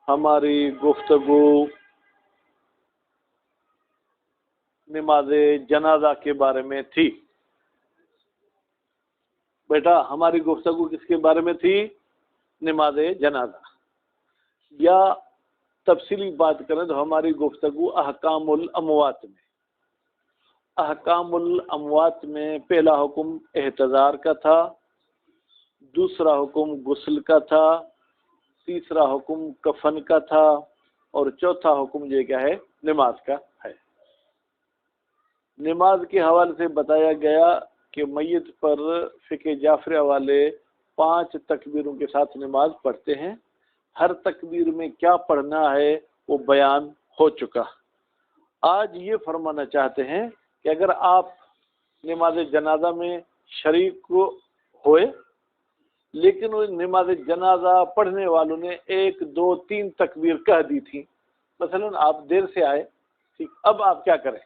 ہماری گفتگو نماز جنازہ کے بارے میں تھی۔ بیٹا ہماری گفتگو کس کے بارے میں تھی؟ نماز جنازہ۔ یا تفصیلی بات کریں تو ہماری گفتگو احکام الاموات میں، احکام الاموات میں پہلا حکم احتضار کا تھا، دوسرا حکم غسل کا تھا، تیسرا حکم کفن کا تھا، اور چوتھا حکم یہ کیا ہے؟ نماز کا ہے۔ نماز کے حوالے سے بتایا گیا کہ میت پر فقہ جعفریہ والے 5 تکبیروں کے ساتھ نماز پڑھتے ہیں۔ ہر تکبیر میں کیا پڑھنا ہے وہ بیان ہو چکا۔ آج یہ فرمانا چاہتے ہیں کہ اگر آپ نماز جنازہ میں شریک ہوئے لیکن وہ نماز جنازہ پڑھنے والوں نے 1 2 3 تکبیر کہہ دی تھی، مثلا آپ دیر سے آئے، ٹھیک، اب آپ کیا کریں؟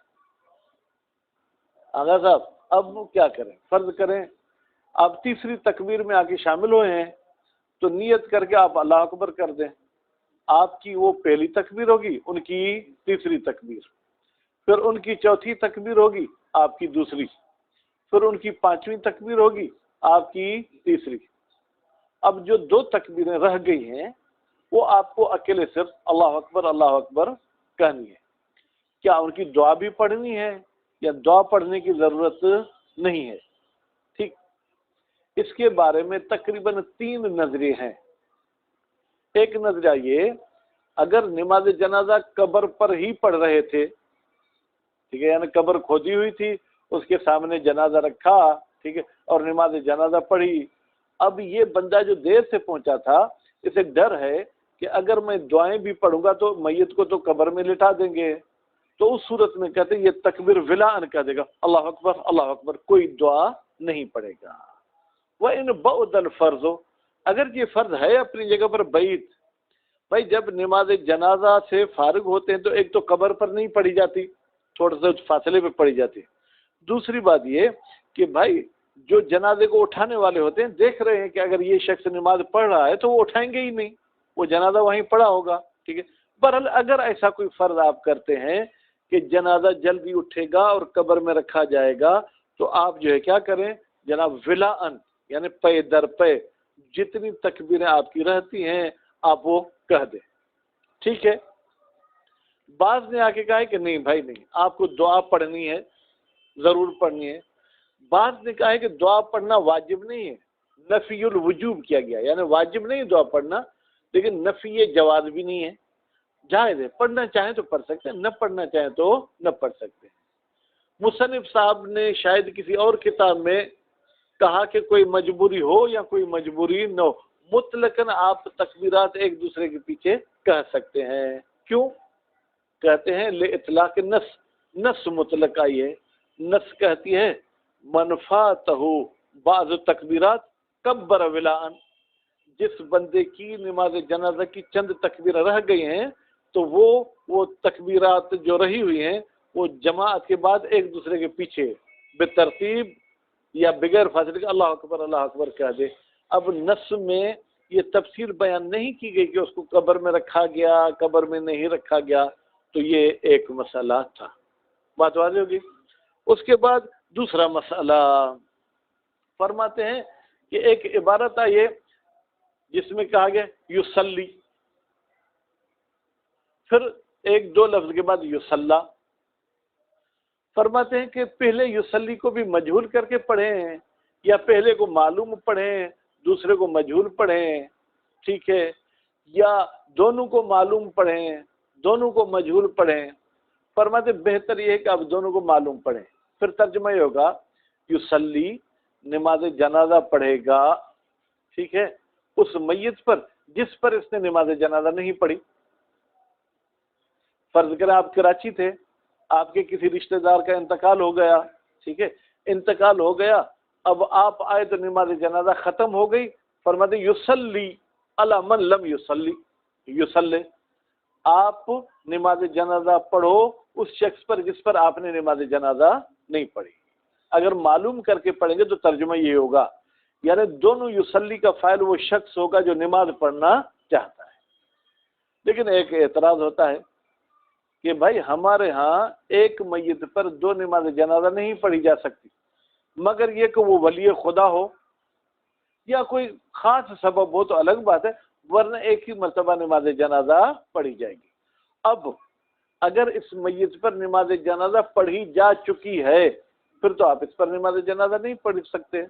آغا صاحب اب کیا کریں؟ فرض کریں آپ تیسری تکبیر میں آ کے شامل ہوئے ہیں تو نیت کر کے آپ اللہ اکبر کر دیں۔ آپ کی وہ پہلی تکبیر ہوگی، ان کی تیسری تکبیر، پھر ان کی چوتھی تکبیر ہوگی، آپ کی دوسری، پھر ان کی 5ویں تکبیر ہوگی، آپ کی تیسری۔ اب جو 2 تکبیریں رہ گئی ہیں وہ آپ کو اکیلے صرف اللہ اکبر کہنی ہے۔ کیا ان کی دعا بھی پڑھنی ہے یا دعا پڑھنے کی ضرورت نہیں ہے؟ ٹھیک، اس کے بارے میں تقریباً 3 نظریے ہیں۔ ایک نظریہ یہ، اگر نماز جنازہ قبر پر ہی پڑھ رہے تھے، ٹھیک ہے، یعنی قبر کھودی ہوئی تھی، اس کے سامنے جنازہ رکھا، ٹھیک ہے، اور نماز جنازہ پڑھی۔ اب یہ بندہ جو دیر سے پہنچا تھا، اسے ڈر ہے کہ اگر میں دعائیں بھی پڑھوں گا تو میت کو تو قبر میں لٹا دیں گے، تو اس صورت میں کہتے ہیں یہ تکبیر ولاءً کہہ دے گا، اللہ اکبر، کوئی دعا نہیں پڑھے گا۔ وَإِنْ بَعُدَ الْفَرْضُ، اگر یہ فرض ہے اپنی جگہ پر بعید، بھائی جب نماز جنازہ سے فارغ ہوتے ہیں تو ایک تو قبر پر نہیں پڑھی جاتی، تھوڑے سے فاصلے پہ پڑھی جاتی۔ دوسری بات یہ کہ بھائی جو جنازے کو اٹھانے والے ہوتے ہیں دیکھ رہے ہیں کہ اگر یہ شخص نماز پڑھ رہا ہے تو وہ اٹھائیں گے ہی نہیں، وہ جنازہ وہیں پڑا ہوگا، ٹھیک ہے۔ بہرحال اگر ایسا کوئی فرض آپ کرتے ہیں کہ جنازہ جلدی اٹھے گا اور قبر میں رکھا جائے گا تو آپ جو ہے کیا کریں جناب، ولاءً یعنی پے در پے جتنی تکبیریں آپ کی رہتی ہیں آپ وہ کہہ دیں، ٹھیک ہے۔ بعض نے آ کے کہا ہے کہ نہیں بھائی نہیں، آپ کو دعا پڑھنی ہے، ضرور پڑھنی ہے۔ بعض نے کہا ہے کہ دعا پڑھنا واجب نہیں ہے، نفی الوجوب کیا گیا، یعنی واجب نہیں دعا پڑھنا، لیکن نفی جواز بھی نہیں ہے، جائز ہے، پڑھنا چاہیں تو پڑھ سکتے ہیں، نہ پڑھنا چاہیں تو نہ پڑھ سکتے ہیں۔ مصنف صاحب نے شاید کسی اور کتاب میں کہا کہ کوئی مجبوری ہو یا کوئی مجبوری نہ ہو، مطلقاً آپ تکبیرات ایک دوسرے کے پیچھے کہہ سکتے ہیں۔ کیوں کہتے ہیں؟ لِإِطْلَاقِ النَّص، نص مطلق آئی ہے، نص کہتی ہے منفاتہ بعض تکبیرات کبر ولاءً، جس بندے کی نماز جنازہ کی چند تکبیریں رہ گئی ہیں تو وہ تکبیرات جو رہی ہوئی ہیں وہ جماعت کے بعد ایک دوسرے کے پیچھے بترتیب یا بغیر فاصلے کے اللہ اکبر کہہ دے۔ اب نص میں یہ تفصیل بیان نہیں کی گئی کہ اس کو قبر میں رکھا گیا، قبر میں نہیں رکھا گیا، تو یہ ایک مسئلہ تھا، بات واضح ہوگی۔ اس کے بعد دوسرا مسئلہ فرماتے ہیں کہ ایک عبارت آئی ہے جس میں کہا گیا یصلی، پھر 1 2 لفظ کے بعد یصلی۔ فرماتے ہیں کہ پہلے یصلی کو بھی مجہول کر کے پڑھیں یا پہلے کو معلوم پڑھیں دوسرے کو مجہول پڑھیں، ٹھیک ہے، یا دونوں کو معلوم پڑھیں دونوں کو مجہول پڑھیں۔ فرماتے بہتر یہ ہے کہ آپ دونوں کو معلوم پڑھیں۔ پھر ترجمہ یہ ہوگا یصلی، نماز جنازہ پڑھے گا، ٹھیک ہے، اس میت پر جس پر اس نے نماز جنازہ نہیں پڑھی۔ فرض کریں آپ کراچی تھے، آپ کے کسی رشتہ دار کا انتقال ہو گیا، ٹھیک ہے، انتقال ہو گیا، اب آپ آئے تو نماز جنازہ ختم ہو گئی، فرماتے یصلی علی من لم یصلی، یصلی، آپ نماز جنازہ پڑھو اس شخص پر جس پر آپ نے نماز جنازہ نہیں پڑھی۔ اگر معلوم کر کے پڑھیں گے تو ترجمہ یہ ہوگا، یعنی دونوں یصلی کا فاعل وہ شخص ہوگا جو نماز پڑھنا چاہتا ہے۔ لیکن ایک اعتراض ہوتا ہے کہ بھائی ہمارے ہاں ایک میت پر 2 نماز جنازہ نہیں پڑھی جا سکتی، مگر یہ کہ وہ ولی خدا ہو یا کوئی خاص سبب ہو تو الگ بات ہے، ورنہ ایک ہی مرتبہ نماز جنازہ پڑھی جائے گی۔ اب اگر اس میت پر نماز جنازہ پڑھی جا چکی ہے پھر تو آپ اس پر نماز جنازہ نہیں پڑھ سکتے۔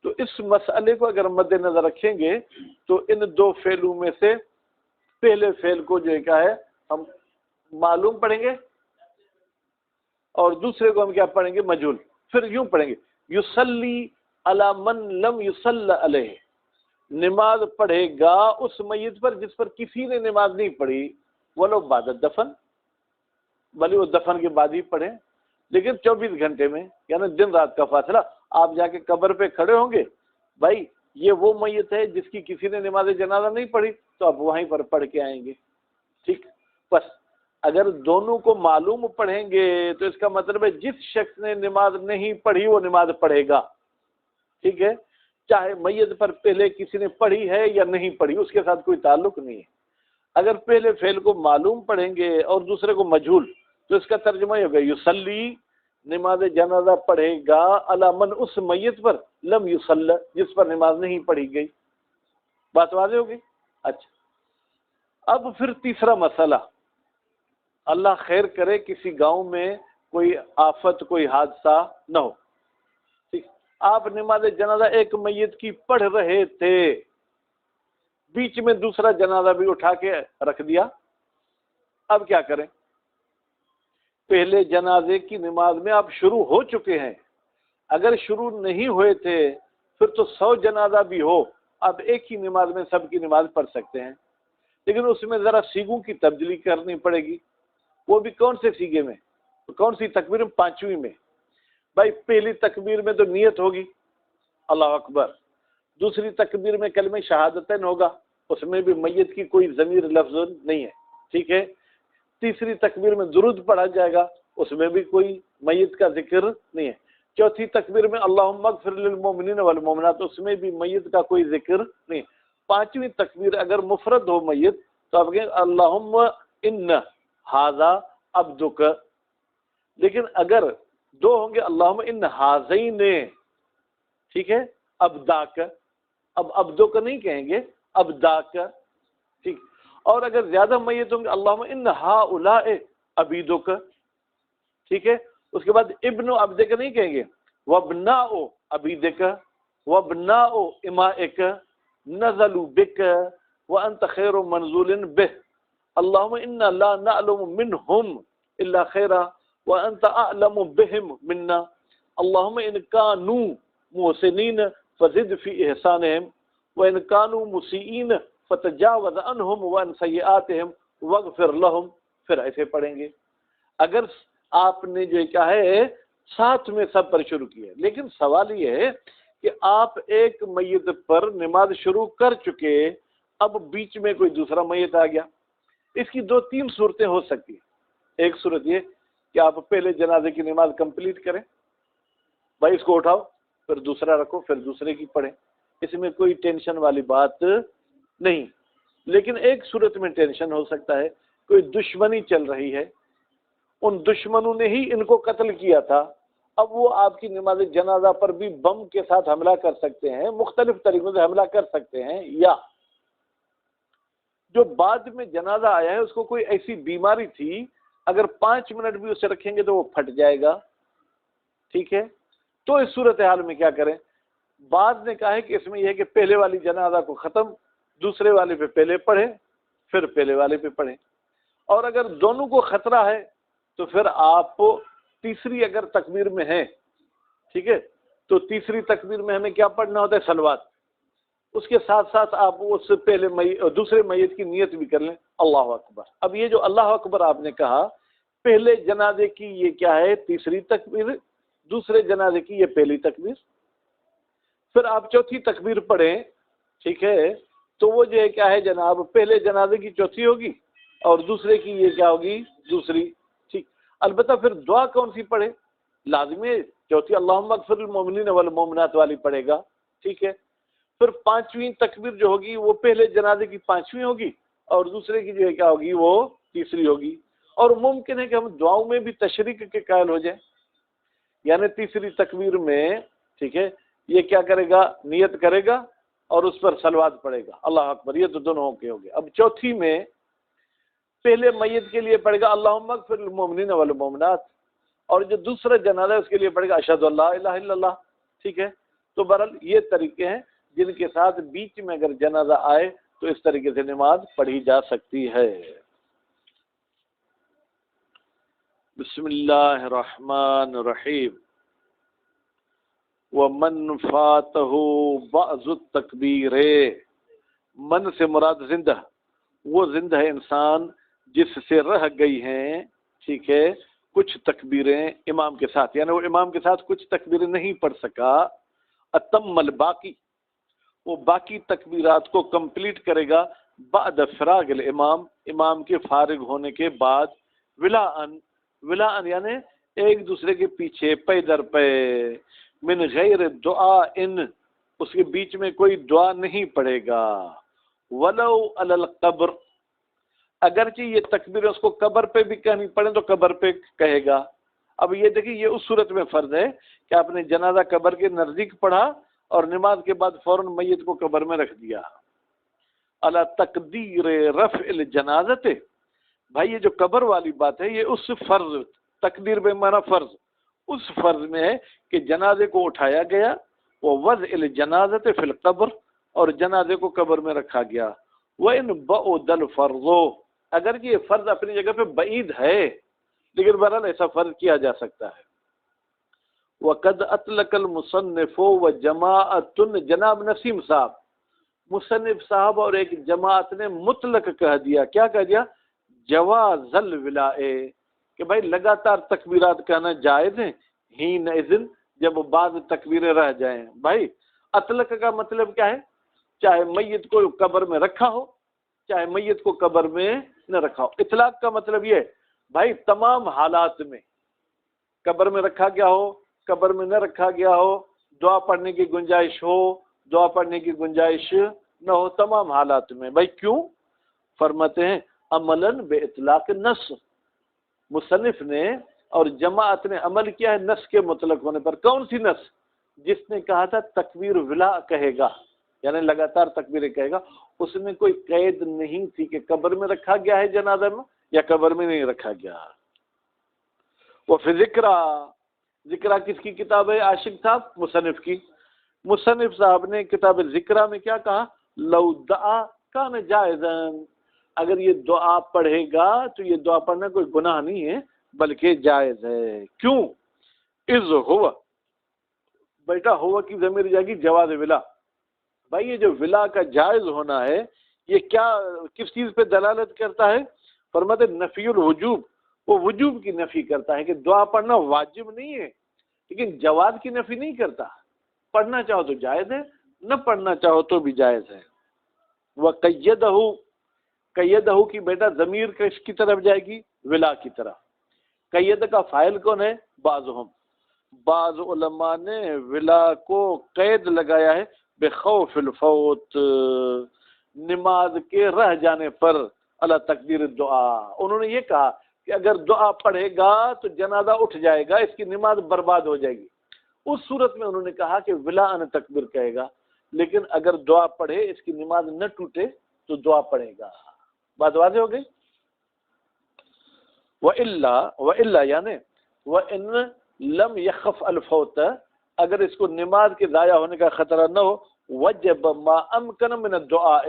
تو اس مسئلے کو اگر مد نظر رکھیں گے تو ان 2 فعلوں میں سے پہلے فعل کو جو ہے کیا ہے ہم معلوم پڑھیں گے اور دوسرے کو ہم کیا پڑھیں گے؟ مجہول۔ پھر یوں پڑھیں گے یصلی علی من لم یصلی علیہ، نماز پڑھے گا اس میت پر جس پر کسی نے نماز نہیں پڑھی، ولو بعد الدفن، بھلے وہ دفن کے بعد ہی پڑھیں، لیکن 24 گھنٹے میں، یعنی دن رات کا فاصلہ۔ آپ جا کے قبر پہ کھڑے ہوں گے، بھائی یہ وہ میت ہے جس کی کسی نے نماز جنازہ نہیں پڑھی، تو آپ وہیں پر پڑھ کے آئیں گے، ٹھیک۔ بس اگر دونوں کو معلوم پڑھیں گے تو اس کا مطلب ہے جس شخص نے نماز نہیں پڑھی وہ نماز پڑھے گا، ٹھیک ہے، چاہے میت پر پہلے کسی نے پڑھی ہے یا نہیں پڑھی، اس کے ساتھ کوئی تعلق نہیں ہے۔ اگر پہلے فعل کو معلوم پڑھیں گے اور دوسرے کو مجہول، تو اس کا ترجمہ یہ ہوگا یصلی، نماز جنازہ پڑھے گا علی من، اس میت پر، لم یصلی، جس پر نماز نہیں پڑھی گئی۔ بات واضح ہوگی؟ اچھا، اب پھر تیسرا مسئلہ، اللہ خیر کرے کسی گاؤں میں کوئی آفت، کوئی حادثہ نہ ہو، ٹھیک، آپ نماز جنازہ ایک میت کی پڑھ رہے تھے، بیچ میں دوسرا جنازہ بھی اٹھا کے رکھ دیا، اب کیا کریں؟ پہلے جنازے کی نماز میں آپ شروع ہو چکے ہیں، اگر شروع نہیں ہوئے تھے پھر تو 100 جنازہ بھی ہو آپ ایک ہی نماز میں سب کی نماز پڑھ سکتے ہیں، لیکن اس میں ذرا سیگوں کی تبدیلی کرنی پڑے گی۔ وہ بھی کون سے سیگے میں؟ کون سی تکبیر میں؟ 5ویں میں۔ بھائی پہلی تکبیر میں تو نیت ہوگی اللہ اکبر، دوسری تکبیر میں کلمہ شہادتین ہوگا، اس میں بھی میت کی کوئی ضمیر لفظ نہیں ہے، ٹھیک ہے۔ تیسری تکبیر میں درود پڑھا جائے گا، اس میں بھی کوئی میت کا ذکر نہیں ہے۔ چوتھی تکبیر میں اللہم اغفر للمؤمنین والمؤمنات، اس میں بھی میت کا کوئی ذکر نہیں ہے۔ 5ویں تکبیر اگر مفرد ہو میت تو آپ کہیں اللہم ان ھذا عبدک، لیکن اگر 2 ہوں گے اللہم ان ھذین، ٹھیک ہے، عبداک، اب عبدک نہیں کہیں گے، عبداک، ٹھیک۔ اور اگر زیادہ میت ہوں گے اللہم ان ہؤلاء عبیدک، ٹھیک ہے۔ اس کے بعد ابن عبدک نہیں کہیں گے، وابناء عبیدک وابناء امائک نزلوا بک وانت خیر منزول به، اللہم انا لا نعلم منہم الا خیرا وانت اعلم بهم منا، اللہم ان كانوا محسنین فزد فی احسانہم وان كانوا مسیئین فتجاوز عنہم وعن سیئاتہم واغفر لہم۔ پھر ایسے پڑھیں گے۔ اگر آپ نے جو کیا ہے ساتھ میں سب پر شروع کیا، لیکن سوال یہ ہے کہ آپ ایک میت پر نماز شروع کر چکے، اب بیچ میں کوئی دوسرا میت آ گیا، اس کی 2-3 صورتیں ہو سکتی ہیں۔ ایک صورت یہ کہ آپ پہلے جنازے کی نماز کمپلیٹ کریں، بھائی اس کو اٹھاؤ، پھر دوسرا رکھو، پھر دوسرے کی پڑھیں، اس میں کوئی ٹینشن والی بات نہیں۔ لیکن ایک صورت میں ٹینشن ہو سکتا ہے، کوئی دشمنی چل رہی ہے، ان دشمنوں نے ہی ان کو قتل کیا تھا، اب وہ آپ کی نماز جنازہ پر بھی بم کے ساتھ حملہ کر سکتے ہیں، مختلف طریقوں سے حملہ کر سکتے ہیں، یا جو بعد میں جنازہ آیا ہے اس کو کوئی ایسی بیماری تھی اگر 5 منٹ بھی اسے رکھیں گے تو وہ پھٹ جائے گا، ٹھیک ہے۔ تو اس صورتحال میں کیا کریں؟ بعد نے کہا ہے کہ اس میں یہ ہے کہ پہلے والی جنازہ کو ختم، دوسرے والے پہ پہلے پڑھیں، پھر پہلے والے پہ پڑھیں، اور اگر دونوں کو خطرہ ہے تو پھر آپ تیسری اگر تکبیر میں ہیں، ٹھیک ہے، تو تیسری تکبیر میں ہمیں کیا پڑھنا ہوتا ہے؟ صلوات۔ اس کے ساتھ ساتھ آپ اس سے پہلے دوسرے میت کی نیت بھی کر لیں، اللہ اکبر۔ اب یہ جو اللہ اکبر آپ نے کہا، پہلے جنازے کی یہ کیا ہے؟ تیسری تکبیر، دوسرے جنازے کی یہ پہلی تکبیر، پھر آپ چوتھی تکبیر پڑھیں، ٹھیک ہے، تو وہ جو ہے کیا ہے جناب، پہلے جنازے کی چوتھی ہوگی اور دوسرے کی یہ کیا ہوگی؟ دوسری، ٹھیک۔ البتہ پھر دعا کون سی پڑھے؟ لازمی چوتھی اللہم اغفر للمؤمنین والمؤمنات والی پڑھے گا، ٹھیک ہے۔ پھر 5ویں تکبیر جو ہوگی وہ پہلے جنازے کی 5ویں ہوگی اور دوسرے کی جو ہے کیا ہوگی وہ تیسری ہوگی. اور ممکن ہے کہ ہم دعاؤں میں بھی تشریک کے قائل ہو جائیں، یعنی تیسری تکبیر میں ٹھیک ہے یہ کیا کرے گا، نیت کرے گا اور اس پر صلوات پڑھے گا اللہ اکبر، یہ تو دونوں کے ہو گئے. اب چوتھی میں پہلے میت کے لیے پڑھے گا اللہم اغفر للمؤمنین والمؤمنات، اور جو دوسرا جنازہ ہے اس کے لیے پڑھے گا اشہد ان لا الہ الا اللہ. ٹھیک ہے، تو بہرحال یہ طریقے ہیں جن کے ساتھ بیچ میں اگر جنازہ آئے تو اس طریقے سے نماز پڑھی جا سکتی ہے. بسم اللہ الرحمن الرحیم. ومن فاتہ بعض التکبیر، من سے مراد زندہ، وہ زندہ ہے انسان جس سے رہ گئی ہیں ٹھیک ہے کچھ تکبیریں امام کے ساتھ، یعنی وہ امام کے ساتھ کچھ تکبیریں نہیں پڑھ سکا. اتم الباقی، وہ باقی تکبیرات کو کمپلیٹ کرے گا بعد فراغ الامام، امام کے فارغ ہونے کے بعد. ولاءً یعنی ایک دوسرے کے پیچھے پے در پے، من غیر دعا ان، اس کے بیچ میں کوئی دعا نہیں پڑے گا. ولو علی القبر، اگرچہ یہ تکبیر اس کو قبر پہ بھی کہنی پڑے تو قبر پہ کہے گا. اب یہ دیکھیں یہ اس صورت میں فرض ہے کہ آپ نے جنازہ قبر کے نزدیک پڑھا اور نماز کے بعد فوراً میت کو قبر میں رکھ دیا. علی تقدیر رفع الجنازت، بھائی یہ جو قبر والی بات ہے یہ اس فرض، تقدیر بے معنی فرض، اس فرض میں ہے کہ جنازے کو اٹھایا گیا، وہ وضع الجنازت فی القبر، اور جنازے کو قبر میں رکھا گیا. وَإِن بَعُدَ الْفَرْضُ، اگر یہ فرض اپنی جگہ پہ بعید ہے لیکن بہرحال ایسا فرض کیا جا سکتا ہے. وَقَدْ أَطْلَقَ الْمُصَنِّفُ وَجَمَاعَةٌ، جناب نسیم صاحب، مصنف صاحب اور ایک جماعت نے مطلق کہہ دیا. کیا کہہ دیا؟ جواز الولاء، کہ بھائی لگاتار تکبیرات کہنا جائز ہیں، حین اذن، جب بعض تکبیریں رہ جائیں. بھائی اطلق کا مطلب کیا ہے؟ چاہے میت کو قبر میں رکھا ہو چاہے میت کو قبر میں نہ رکھا ہو. اطلاق کا مطلب یہ ہے بھائی تمام حالات میں، قبر میں رکھا گیا ہو قبر میں نہ رکھا گیا ہو، دعا پڑھنے کی گنجائش ہو دعا پڑھنے کی گنجائش نہ ہو، تمام حالات میں. بھائی کیوں؟ فرماتے ہیں عملاً بے اطلاق نص، مصنف نے اور جماعت نے عمل کیا ہے نص کے مطلق ہونے پر. کون سی نص؟ جس نے کہا تھا تکبیر ولا کہے گا، یعنی لگاتار تکبیریں کہے گا، اس میں کوئی قید نہیں تھی کہ قبر میں رکھا گیا ہے جنازہ میں یا قبر میں نہیں رکھا گیا. وہ پھر ذکرہ کس کی کتاب ہے عاشق صاحب؟ مصنف کی. مصنف صاحب نے کتاب ذکرہ میں کیا کہا؟ لو دعا کان جائزا، اگر یہ دعا پڑھے گا تو یہ دعا پڑھنا کوئی گناہ نہیں ہے بلکہ جائز ہے. کیوں؟ اذ ہوا، بیٹا ہوا کی ضمیر جائے گی جواز ولا. بھائی یہ جو ولا کا جائز ہونا ہے یہ کیا کس چیز پہ دلالت کرتا ہے؟ فرماتے نفی الوجوب، وہ وجوب کی نفی کرتا ہے کہ دعا پڑھنا واجب نہیں ہے لیکن جواز کی نفی نہیں کرتا. پڑھنا چاہو تو جائز ہے، نہ پڑھنا چاہو تو بھی جائز ہے. قیدہ کی بیٹا ضمیر کس کی طرف جائے گی؟ ولا کی طرف. قید کا فاعل کون ہے؟ بعضهم، بعض علماء نے ولا کو قید لگایا ہے بخوف الفوت، نماز کے رہ جانے پر، اللہ تقدیر دعا. انہوں نے یہ کہا کہ اگر دعا پڑھے گا تو جنازہ اٹھ جائے گا، اس کی نماز برباد ہو جائے گی. اس صورت میں انہوں نے کہا کہ ولا ان تکبیر کہے گا، لیکن اگر دعا پڑھے اس کی نماز نہ ٹوٹے تو دعا پڑھے گا. بات واضح ہو گئی؟ وَإِلَّا یعنی وَإِن لم يخف الفوت، اگر اس کو نماز کے ضائع ہونے کا خطرہ نہ ہو، وجب ما امکن من الدعاء،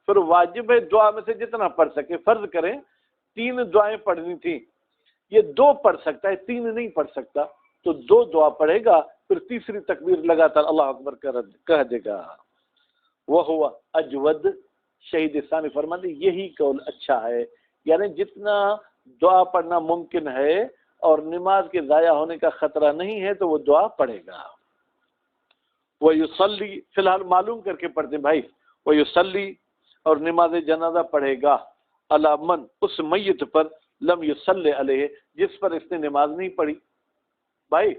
پھر واجب ہے دعا میں سے جتنا پڑھ سکے. فرض کریں 3 دعائیں پڑھنی تھی، یہ 2 پڑھ سکتا ہے 3 نہیں پڑھ سکتا تو 2 دعا پڑھے گا، پھر تیسری تکبیر لگاتار اللہ اکبر کہہ دے گا. وَهُوَ اجود، شہید ثانی فرماتے یہی قول اچھا ہے، یعنی جتنا دعا پڑھنا ممکن ہے اور نماز کے ضائع ہونے کا خطرہ نہیں ہے تو وہ دعا پڑھے گا. وہ یصلی، فی الحال معلوم کر کے پڑھتے ہیں بھائی، وہ یصلی اور نماز جنازہ پڑھے گا علی من، اس میت پر، لم یصلی علیہ، جس پر اس نے نماز نہیں پڑھی. بھائی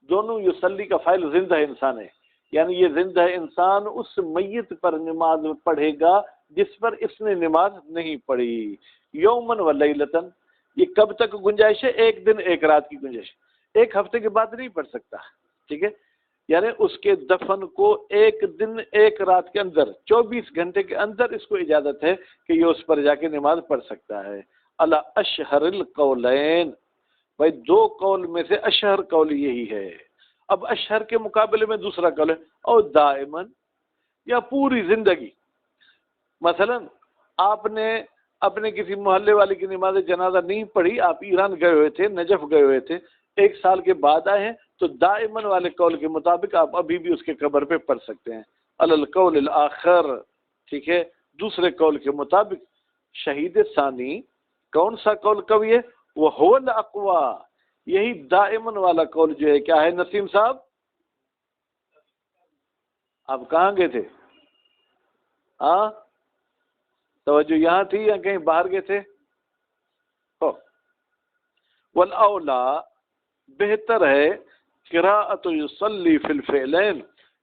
دونوں یصلی کا فاعل زندہ انسان ہے، یعنی یہ زندہ انسان اس میت پر نماز پڑھے گا جس پر اس نے نماز نہیں پڑھی، یومن و لیلتن، یہ کب تک گنجائش ہے؟ ایک دن ایک رات کی گنجائش، ایک ہفتے کے بعد نہیں پڑھ سکتا، ٹھیک ہے؟ یعنی اس کے دفن کو ایک دن ایک رات کے اندر 24 گھنٹے کے اندر اس کو اجازت ہے کہ یہ اس پر جا کے نماز پڑھ سکتا ہے۔ الا اشہر القولین، بھائی دو قول میں سے اشہر قول یہی ہے۔ اب اشہر کے مقابلے میں دوسرا قول ہے اور دائمن، یا پوری زندگی، مثلا آپ نے اپنے کسی محلے والے کی نماز جنازہ نہیں پڑھی، آپ ایران گئے ہوئے تھے، نجف گئے ہوئے تھے، 1 سال کے بعد آئے ہیں، تو دائمن والے قول کے مطابق آپ ابھی بھی اس کے قبر پہ پڑھ سکتے ہیں۔ علی القول الاخر، ٹھیک ہے، دوسرے قول کے مطابق شہید ثانی، کون سا قول قوی ہے؟ وہ هو الاقوی، یہی دائمن والا قول جو ہے کیا ہے نسیم صاحب؟ آپ کہاں گئے تھے؟ ہاں توجہ یہاں تھی یا کہیں باہر گئے تھے؟ والاولا، بہتر ہے قراءۃ یصلی فی الفعلین،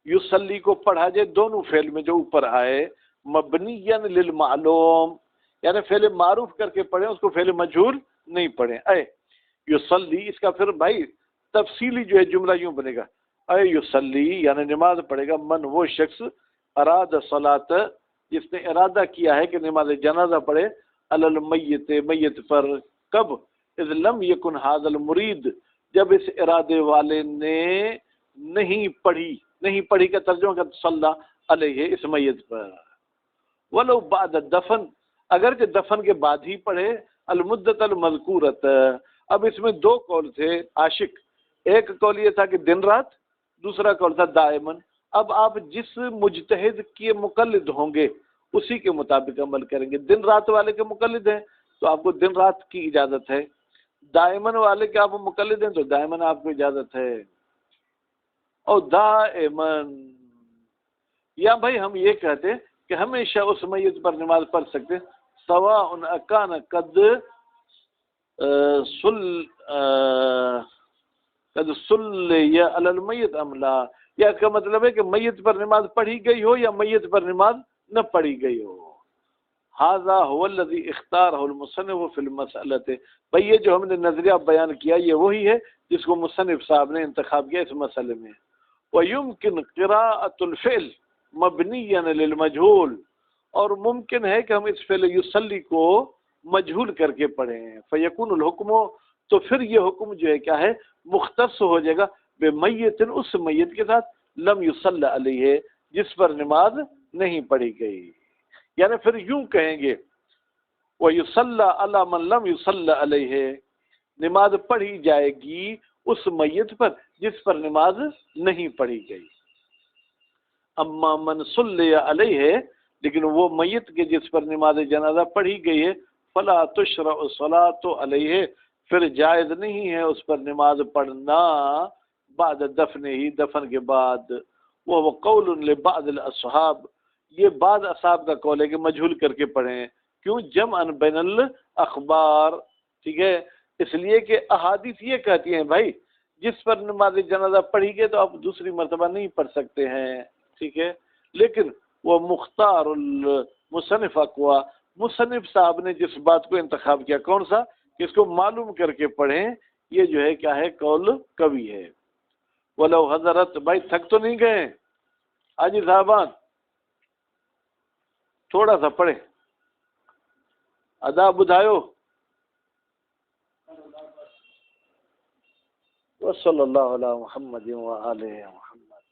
یصلی کو پڑھا جائے دونوں فعل میں جو اوپر آئے، مبنیا للمعلوم، یعنی فعل معروف کر کے پڑھیں، اس کو فعل مجہول نہیں پڑھیں۔ اے یصلی، اس کا پھر بھائی تفصیلی جو ہے جملہ یوں بنے گا، اے یصلی یعنی نماز پڑھے گا، من وہ شخص اراد صلاۃ، جس نے ارادہ کیا ہے کہ نماز جنازہ پڑھے، علی المیت، میت پر، کب؟ اذ لم یکن ھذا المرید، جب اس ارادے والے نے نہیں پڑھی کا ترجمہ کر صلی علیہ، اس میت پر، ولو بعد الدفن، اگر کہ دفن کے بعد ہی پڑھے، المدت المذکورت۔ اب اس میں دو قول تھے عاشق، ایک قول یہ تھا کہ دن رات، دوسرا قول تھا دائمن۔ اب آپ جس مجتہد کے مقلد ہوں گے اسی کے مطابق عمل کریں گے۔ دن رات والے کے مقلد ہیں تو آپ کو دن رات کی اجازت ہے، دائمن والے کے آپ مقلد ہیں تو دائمن آپ کو اجازت ہے۔ اور دائمن، یا بھائی ہم یہ کہتے ہیں کہ ہمیشہ اس میت پر نماز پڑھ سکتے ہیں، سواء اکان قد صلی علی المیت ام لا، یا اس کا مطلب ہے کہ میت پر نماز پڑھی گئی ہو یا میت پر نماز نہ پڑھی گئی ہو۔ ھذا هو الذی اختارہ المصنف فی المسألۃ، بھئی یہ جو ہم نے نظریہ بیان کیا یہ وہی ہے جس کو مصنف صاحب نے انتخاب کیا اس مسئلے میں۔ وَيُمْكِنْ قِرَاءَةُ الْفِعْلِ مَبْنِيًّا لِلْمَجْهُولِ، اور ممکن ہے کہ ہم اس فعل یصلی کو مجہول کر کے پڑھیں، فَيَكُونُ الْحُكْمُ، تو پھر یہ حکم جو ہے کیا ہے مختص ہو جائے گا، بِمَيِّتٍ، اس میت کے ساتھ، لم یصلی علیہ، جس پر نماز نہیں پڑھی گئی۔ یعنی پھر یوں کہیں گے وَيُصَلَّى عَلَى مَن لَمْ يُصَلَّ عَلَيْهِ، نماز پڑھی جائے گی اس میت پر جس پر نماز نہیں پڑھی گئی۔ اما من صلی علیہ، لیکن وہ میت کے جس پر نماز جنازہ پڑھی گئی ہے، فلا تشرع الصلاۃ علیہ، پھر جائز نہیں ہے اس پر نماز پڑھنا، بعد دفن ہی، دفن کے بعد۔ وہ قول لبعض الاصحاب، یہ بعض اصحاب کا قول ہے کہ مجہول کر کے پڑھیں، کیوں؟ جمعا بین الاخبار، ٹھیک ہے، اس لیے کہ احادیث یہ کہتی ہیں بھائی جس پر نماز جنازہ پڑھی گئی تو آپ دوسری مرتبہ نہیں پڑھ سکتے ہیں، ٹھیک ہے، لیکن وہ مختار المصنف اقوا، مصنف صاحب نے جس بات کو انتخاب کیا کون سا، کہ اس کو معلوم کر کے پڑھیں، یہ جو ہے کیا ہے قول قوی ہے۔ ولو حضرت، بھائی تھک تو نہیں گئے حاجی صاحبان؟ تھوڑا سا پڑھیں، ادا بدھایو۔ وصلی اللہ علی محمد وآلہ محمد۔